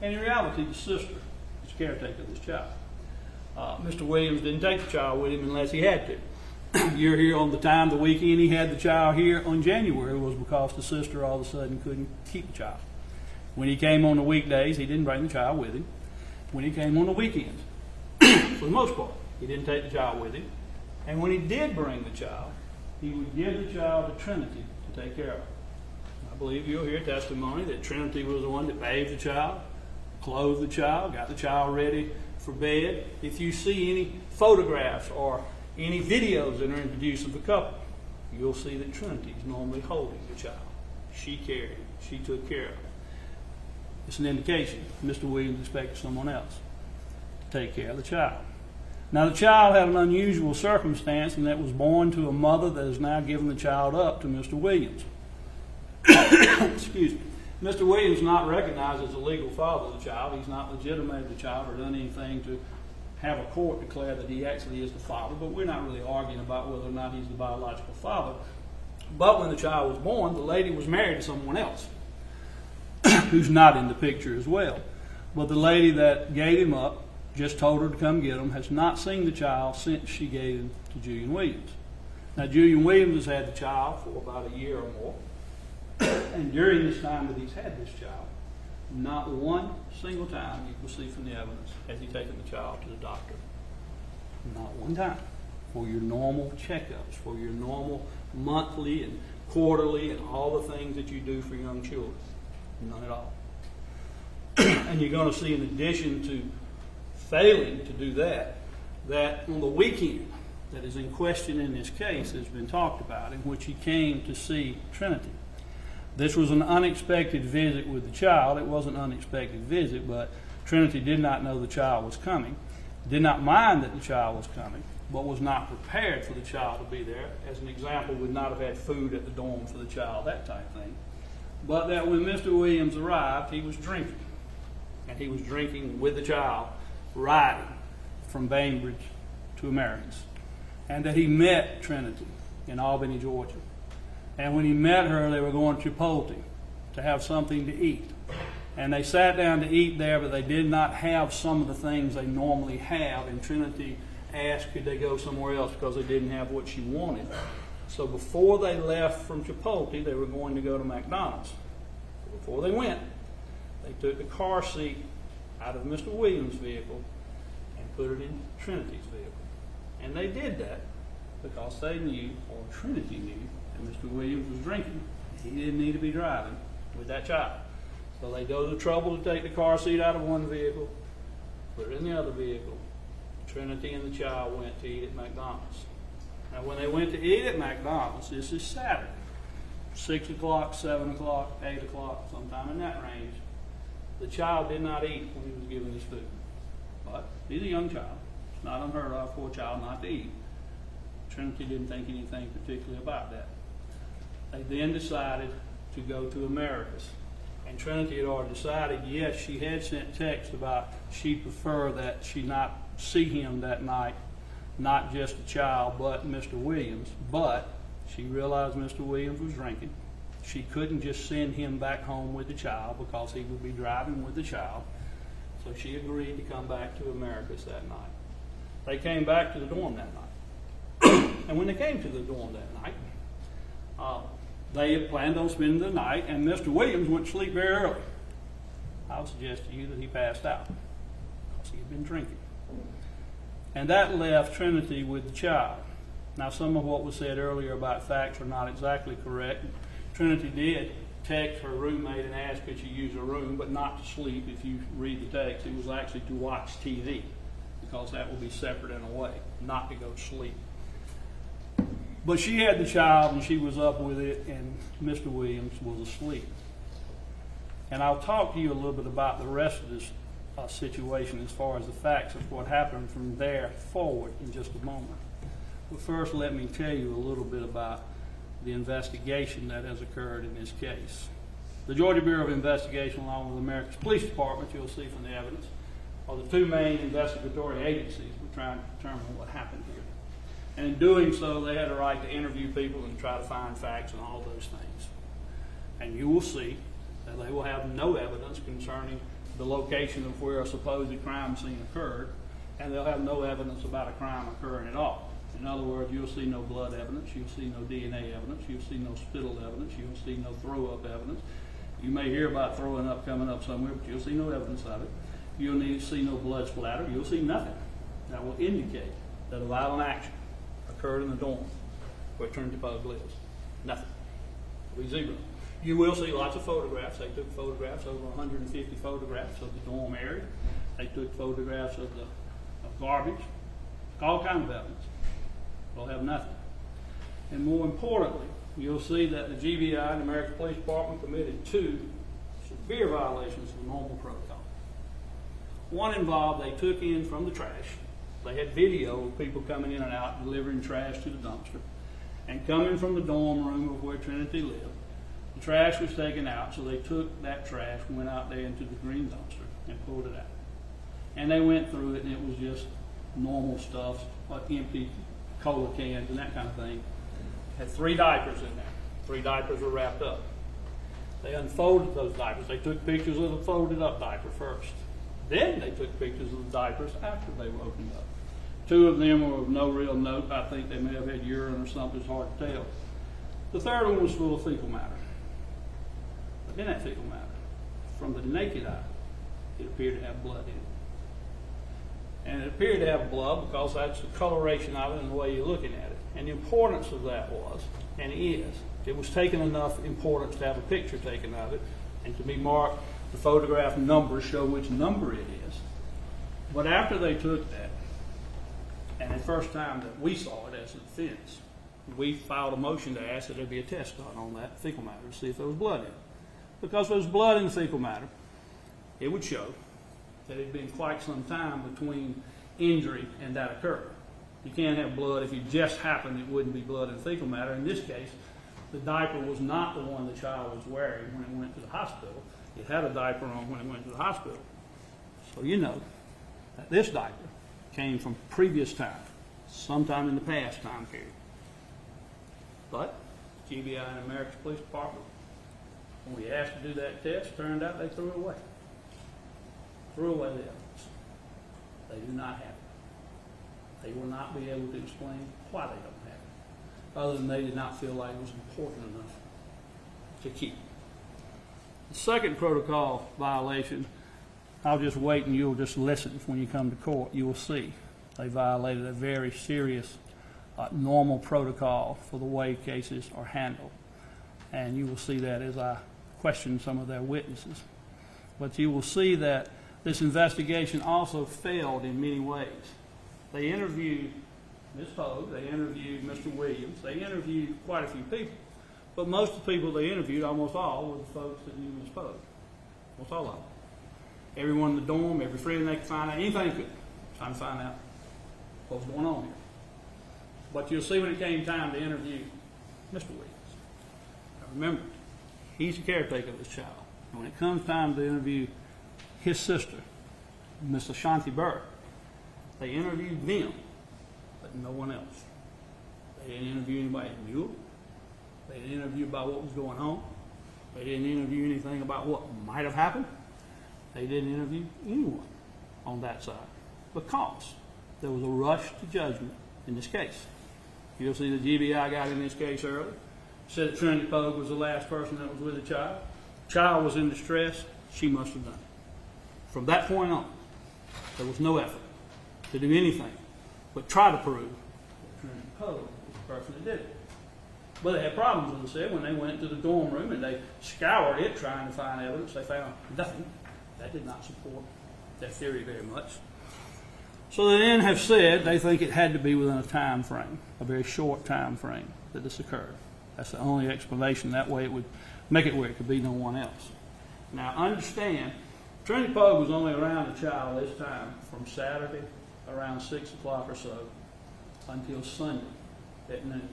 And in reality, the sister was caretaker of this child. Mr. Williams didn't take the child with him unless he had to. You're here on the weekend he had the child here on January was because the sister all of a sudden couldn't keep the child. When he came on the weekdays, he didn't bring the child with him. When he came on the weekends, for the most part, he didn't take the child with him. And when he did bring the child, he would give the child to Trinity to take care of. I believe you'll hear testimony that Trinity was the one that bathed the child, clothed the child, got the child ready for bed. If you see any photographs or any videos that are introduced of the couple, you'll see that Trinity is normally holding the child. She carried him. She took care of him. It's an indication Mr. Williams expected someone else to take care of the child. Now, the child had an unusual circumstance, and that was born to a mother that has now given the child up to Mr. Williams. Excuse me. Mr. Williams is not recognized as the legal father of the child. He's not legitimated the child or done anything to have a court declare that he actually is the father, but we're not really arguing about whether or not he's the biological father. But when the child was born, the lady was married to someone else who's not in the picture as well. But the lady that gave him up just told her to come get him, has not seen the child since she gave him to Julian Williams. Now, Julian Williams has had the child for about a year or more. And during this time that he's had this child, not one single time you can see from the evidence has he taken the child to the doctor. Not one time. For your normal checkups, for your normal monthly and quarterly and all the things that you do for young children. None at all. And you're going to see, in addition to failing to do that, that on the weekend that is in question in this case has been talked about, in which he came to see Trinity. This was an unexpected visit with the child. It was an unexpected visit, but Trinity did not know the child was coming, did not mind that the child was coming, but was not prepared for the child to be there. As an example, would not have had food at the dorm for the child, that type thing. But that when Mr. Williams arrived, he was drinking. And he was drinking with the child, riding from Bainbridge to Americans. And that he met Trinity in Albany, Georgia. And when he met her, they were going to Chipotle to have something to eat. And they sat down to eat there, but they did not have some of the things they normally have. And Trinity asked could they go somewhere else because they didn't have what she wanted. So before they left from Chipotle, they were going to go to McDonald's. Before they went, they took the car seat out of Mr. Williams' vehicle and put it in Trinity's vehicle. And they did that because they knew, or Trinity knew, that Mr. Williams was drinking. He didn't need to be driving with that child. So they go to the trouble to take the car seat out of one vehicle, put it in the other vehicle. Trinity and the child went to eat at McDonald's. Now when they went to eat at McDonald's, this is Saturday, 6 o'clock, 7 o'clock, 8 o'clock, sometime in that range, the child did not eat when he was given his food. But he's a young child. It's not unheard of for a child not to eat. Trinity didn't think anything particularly about that. They then decided to go to America's. And Trinity had already decided, yes, she had sent text about she'd prefer that she not see him that night, not just the child, but Mr. Williams. But she realized Mr. Williams was drinking. She couldn't just send him back home with the child because he would be driving with the child. So she agreed to come back to America's that night. They came back to the dorm that night. And when they came to the dorm that night, they had planned on spending the night, and Mr. Williams went to sleep very early. I would suggest to you that he passed out because he had been drinking. And that left Trinity with the child. Now, some of what was said earlier about facts are not exactly correct. Trinity did text her roommate and ask could she use her room, but not to sleep. If you read the text, it was actually to watch TV, because that will be separate in a way, not to go to sleep. But she had the child, and she was up with it, and Mr. Williams was asleep. And I'll talk to you a little bit about the rest of this situation as far as the facts of what happened from there forward in just a moment. But first, let me tell you a little bit about the investigation that has occurred in this case. The Georgia Bureau of Investigation, along with America's Police Department, you'll see from the evidence, are the two main investigatory agencies we're trying to determine what happened here. And in doing so, they had a right to interview people and try to find facts and all those things. And you will see that they will have no evidence concerning the location of where a supposed crime scene occurred, and they'll have no evidence about a crime occurring at all. In other words, you'll see no blood evidence, you'll see no DNA evidence, you'll see no spittle evidence, you'll see no throw-up evidence. You may hear about throwing up coming up somewhere, but you'll see no evidence of it. You'll see no blood splatter, you'll see nothing that will indicate that a violent action occurred in the dorm where Trinity Poague lives. Nothing. It'll be zero. You will see lots of photographs. They took photographs, over 150 photographs of the dorm area. They took photographs of garbage, all kinds of evidence. They'll have nothing. And more importantly, you'll see that the GBI and the American Police Department committed two severe violations of the normal protocol. One involved, they took in from the trash. They had video of people coming in and out delivering trash to the dumpster. And coming from the dorm room of where Trinity lived, the trash was taken out, so they took that trash, went out there into the green dumpster and pulled it out. And they went through it, and it was just normal stuff, like empty cola cans and that kind of thing. Had 3 diapers in there. 3 diapers were wrapped up. They unfolded those diapers. They took pictures of the folded up diaper first. Then they took pictures of the diapers after they were opened up. 2 of them were of no real note. I think they may have had urine or something. It's hard to tell. The third one was full of fecal matter. But in that fecal matter, from the naked eye, it appeared to have blood in it. And it appeared to have blood because that's the coloration of it and the way you're looking at it. And the importance of that was, and is, it was taken enough importance to have a picture taken of it and to be marked. The photograph numbers show which number it is. But after they took that, and the first time that we saw it as a defense, we filed a motion to ask that there be a test done on that fecal matter to see if there was blood in it. Because if there was blood in the fecal matter, it would show that it had been quite some time between injury and that occurred. You can't have blood if it just happened, it wouldn't be blood in fecal matter. In this case, the diaper was not the one the child was wearing when it went to the hospital. It had a diaper on when it went to the hospital. So you know that this diaper came from previous time, sometime in the past time period. But GBI and American Police Department When we asked to do that test, turned out they threw it away. Threw away the evidence. They do not have it. They will not be able to explain why they don't have it, other than they did not feel like it was important enough to keep. The second protocol violation, I'll just wait and you'll just listen when you come to court. You will see they violated a very serious normal protocol for the way cases are handled. And you will see that as I question some of their witnesses. But you will see that this investigation also failed in many ways. They interviewed Ms. Poague, they interviewed Mr. Williams, they interviewed quite a few people. But most of the people they interviewed, almost all, were the folks that knew Ms. Poague. Almost all of them. Everyone in the dorm, every friend they could find out, anything they could, trying to find out what was going on here. But you'll see when it came time to interview Mr. Williams. Now remember, he's the caretaker of this child. And when it comes time to interview his sister, Miss Ashanti Burr, they interviewed them, but no one else. They didn't interview anybody that knew him. They didn't interview about what was going on. They didn't interview anything about what might have happened. They didn't interview anyone on that side because there was a rush to judgment in this case. You'll see the GBI got in this case early, said that Trinity Poague was the last person that was with the child. The child was in distress. She must have done it. From that point on, there was no effort to do anything but try to prove that Trinity Poague was the person that did it. But they had problems, as I said, when they went to the dorm room and they scoured it trying to find evidence. They found nothing. That did not support their theory very much. So they then have said they think it had to be within a time frame, a very short time frame that this occurred. That's the only explanation. That way it would make it where it could be no one else. Now understand, Trinity Poague was only around the child this time from Saturday around 6 o'clock or so until Sunday at noon.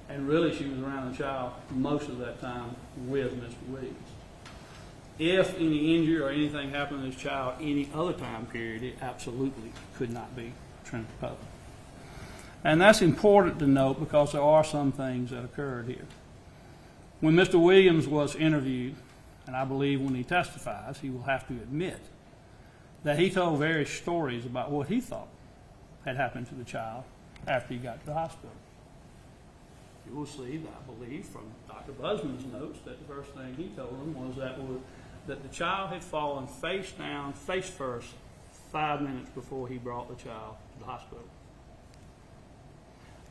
And really she was around the child most of that time with Mr. Williams. If any injury or anything happened to this child any other time period, it absolutely could not be Trinity Poague. And that's important to note because there are some things that occurred here. When Mr. Williams was interviewed, and I believe when he testifies, he will have to admit that he told various stories about what he thought had happened to the child after he got to the hospital. You will see, I believe, from Dr. Busman's notes that the first thing he told them was that the child had fallen face down, face first, 5 minutes before he brought the child to the hospital.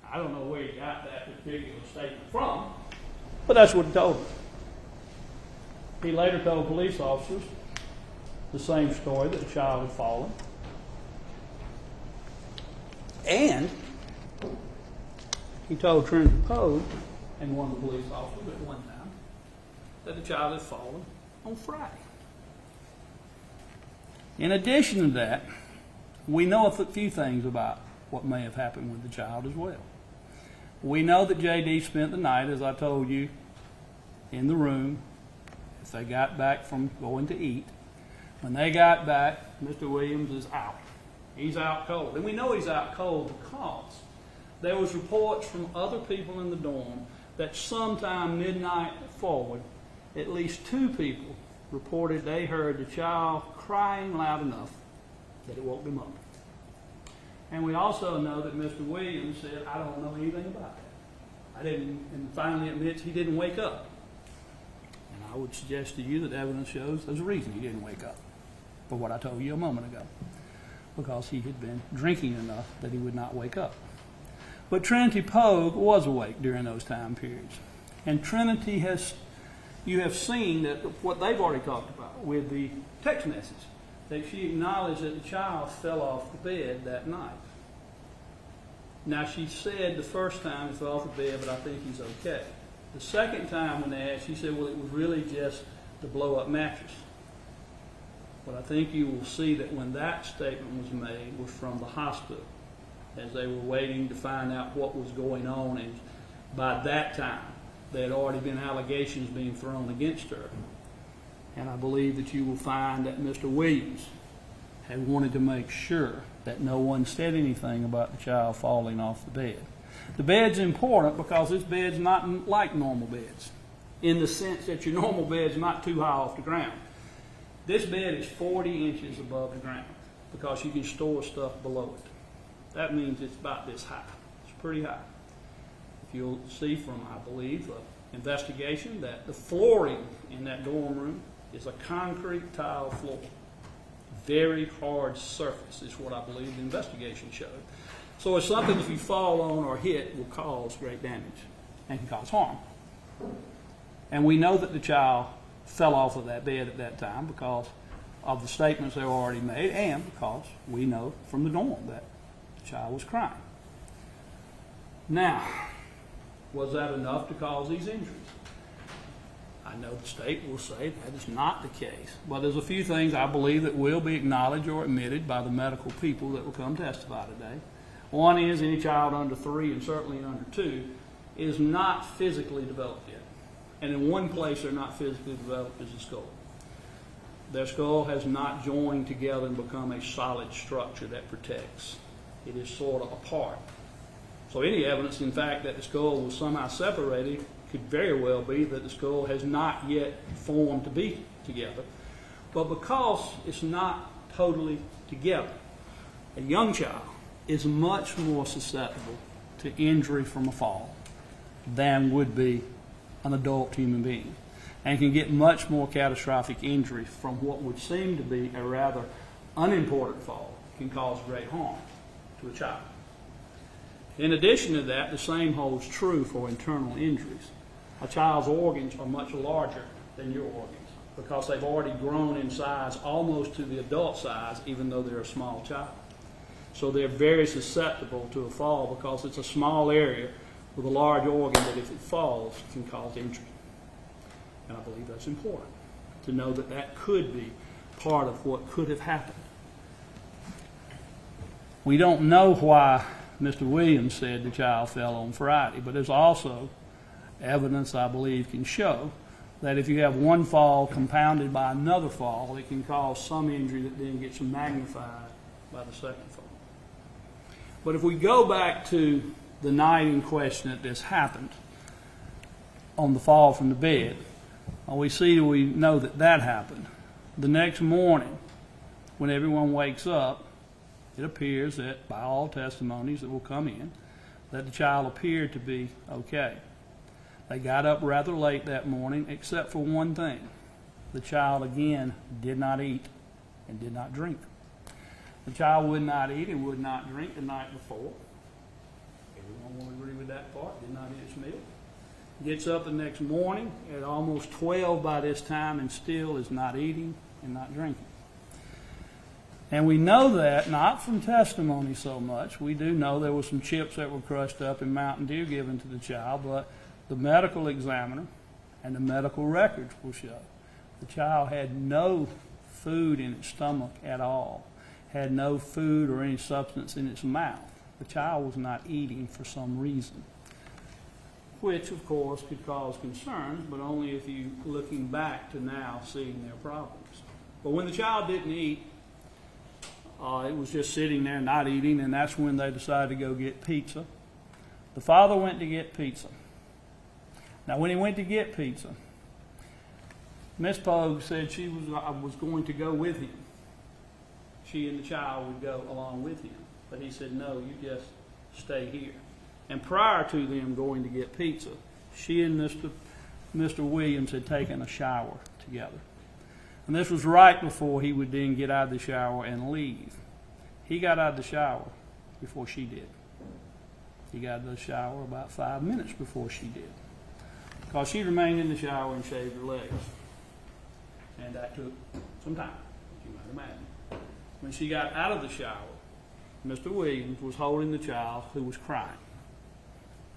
I don't know where he got that particular statement from, but that's what he told them. He later told police officers the same story, that the child had fallen. And he told Trinity Poague and one of the police officers at one time that the child had fallen on Friday. In addition to that, we know a few things about what may have happened with the child as well. We know that J.D. spent the night, as I told you, in the room. If they got back from going to eat, when they got back, Mr. Williams is out. He's out cold. And we know he's out cold because there was reports from other people in the dorm that sometime midnight forward, at least 2 people reported they heard the child crying loud enough that it woke them up. And we also know that Mr. Williams said, I don't know anything about that. I didn't, and finally admits he didn't wake up. And I would suggest to you that evidence shows there's a reason he didn't wake up, for what I told you a moment ago, because he had been drinking enough that he would not wake up. But Trinity Poague was awake during those time periods. And Trinity you have seen that what they've already talked about with the text message, that she acknowledged that the child fell off the bed that night. Now she said the first time he fell off the bed, but I think he's okay. The second time when they asked, she said, well, it was really just the blow-up mattress. But I think you will see that when that statement was made was from the hospital, as they were waiting to find out what was going on, and by that time there had already been allegations being thrown against her. And I believe that you will find that Mr. Williams had wanted to make sure that no one said anything about the child falling off the bed. The bed's important because this bed's not like normal beds. in the sense that your normal bed's not too high off the ground. This bed is 40 inches above the ground because you can store stuff below it. That means it's about this high. It's pretty high. If you'll see from, I believe, investigation that the flooring in that dorm room is a concrete tile floor. Very hard surface is what I believe the investigation showed. So it's something if you fall on or hit will cause great damage and can cause harm. And we know that the child fell off of that bed at that time because of the statements they were already made and because we know from the dorm that the child was crying. Now, was that enough to cause these injuries? I know the state will say that is not the case, but there's a few things I believe that will be acknowledged or admitted by the medical people that will come testify today. One is any child under 3 and certainly under 2 is not physically developed yet. And in one place they're not physically developed is the skull. Their skull has not joined together and become a solid structure that protects. It is sort of apart. So any evidence, in fact, that the skull was somehow separated could very well be that the skull has not yet formed to be together. But because it's not totally together, a young child is much more susceptible to injury from a fall than would be an adult human being, and can get much more catastrophic injury from what would seem to be a rather unimportant fall can cause great harm to a child. In addition to that, the same holds true for internal injuries. A child's organs are much larger than your organs because they've already grown in size almost to the adult size, even though they're a small child. So they're very susceptible to a fall because it's a small area with a large organ that if it falls can cause injury. And I believe that's important to know that that could be part of what could have happened. We don't know why Mr. Williams said the child fell on Friday, but there's also evidence I believe can show that if you have one fall compounded by another fall, it can cause some injury that then gets magnified by the second fall. But if we go back to the night in question that this happened, on the fall from the bed, we know that happened. The next morning, when everyone wakes up, it appears that, by all testimonies that will come in, that the child appeared to be okay. They got up rather late that morning, except for one thing. The child, again, did not eat and did not drink. The child would not eat and would not drink the night before. Everyone will agree with that part. Did not eat his meal. Gets up the next morning at almost 12 by this time and still is not eating and not drinking. And we know that not from testimony so much. We do know there were some chips that were crushed up in Mountain Dew given to the child, but the medical examiner and the medical records will show the child had no food in its stomach at all, had no food or any substance in its mouth. The child was not eating for some reason, which of course could cause concerns, but only if you looking back to now seeing their problems. But when the child didn't eat, it was just sitting there not eating, and that's when they decided to go get pizza. The father went to get pizza. Now, when he went to get pizza, Miss Poague said she was going to go with him. She and the child would go along with him. But he said, no, you just stay here. And prior to them going to get pizza, she and Mr. Williams had taken a shower together. And this was right before he would then get out of the shower and leave. He got out of the shower before she did. He got out of the shower about 5 minutes before she did, because she remained in the shower and shaved her legs. And that took some time, as you might imagine. When she got out of the shower, Mr. Williams was holding the child who was crying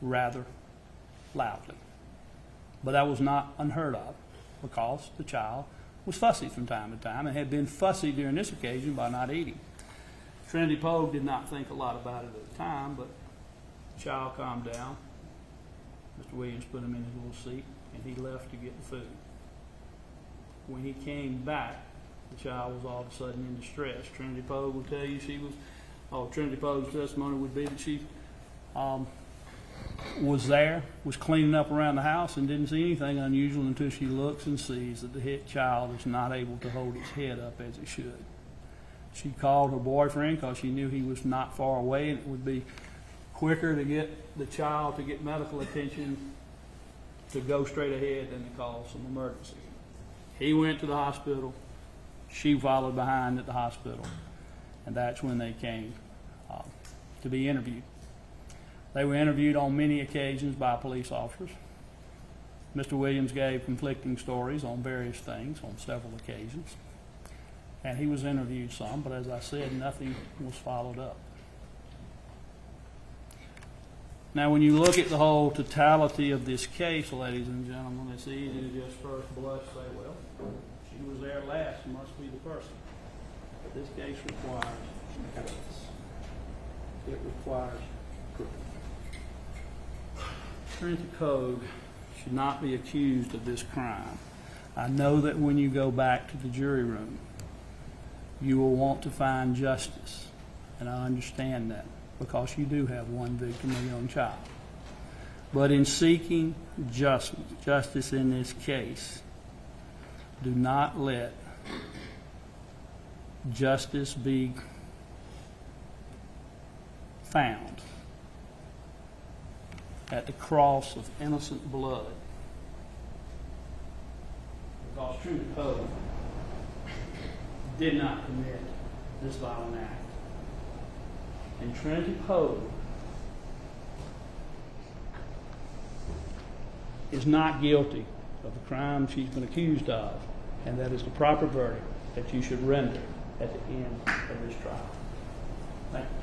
rather loudly. But that was not unheard of, because the child was fussy from time to time and had been fussy during this occasion by not eating. Trinity Poague did not think a lot about it at the time, but the child calmed down. Mr. Williams put him in his little seat, and he left to get the food. When he came back, the child was all of a sudden in distress. Trinity Poague will tell you Trinity Poague's testimony would be that she was cleaning up around the house and didn't see anything unusual until she looks and sees that the hit child is not able to hold its head up as it should. She called her boyfriend because she knew he was not far away and it would be quicker to get the child to get medical attention to go straight ahead than to call some emergency. He went to the hospital. She followed behind at the hospital. And that's when they came to be interviewed. They were interviewed on many occasions by police officers. Mr. Williams gave conflicting stories on various things on several occasions. And he was interviewed some, but as I said, nothing was followed up. Now, when you look at the whole totality of this case, ladies and gentlemen, it's easy to just first blush say, well, she was there last, must be the person. But this case requires evidence. It requires proof. Trinity Poague should not be accused of this crime. I know that when you go back to the jury room, you will want to find justice, and I understand that because you do have one victim, a young child. But in seeking justice in this case, do not let justice be found at the cross of innocent blood. Because Trinity Poague did not commit this violent act. And Trinity Poague is not guilty of the crime she's been accused of, and that is the proper verdict that you should render at the end of this trial. Thank you.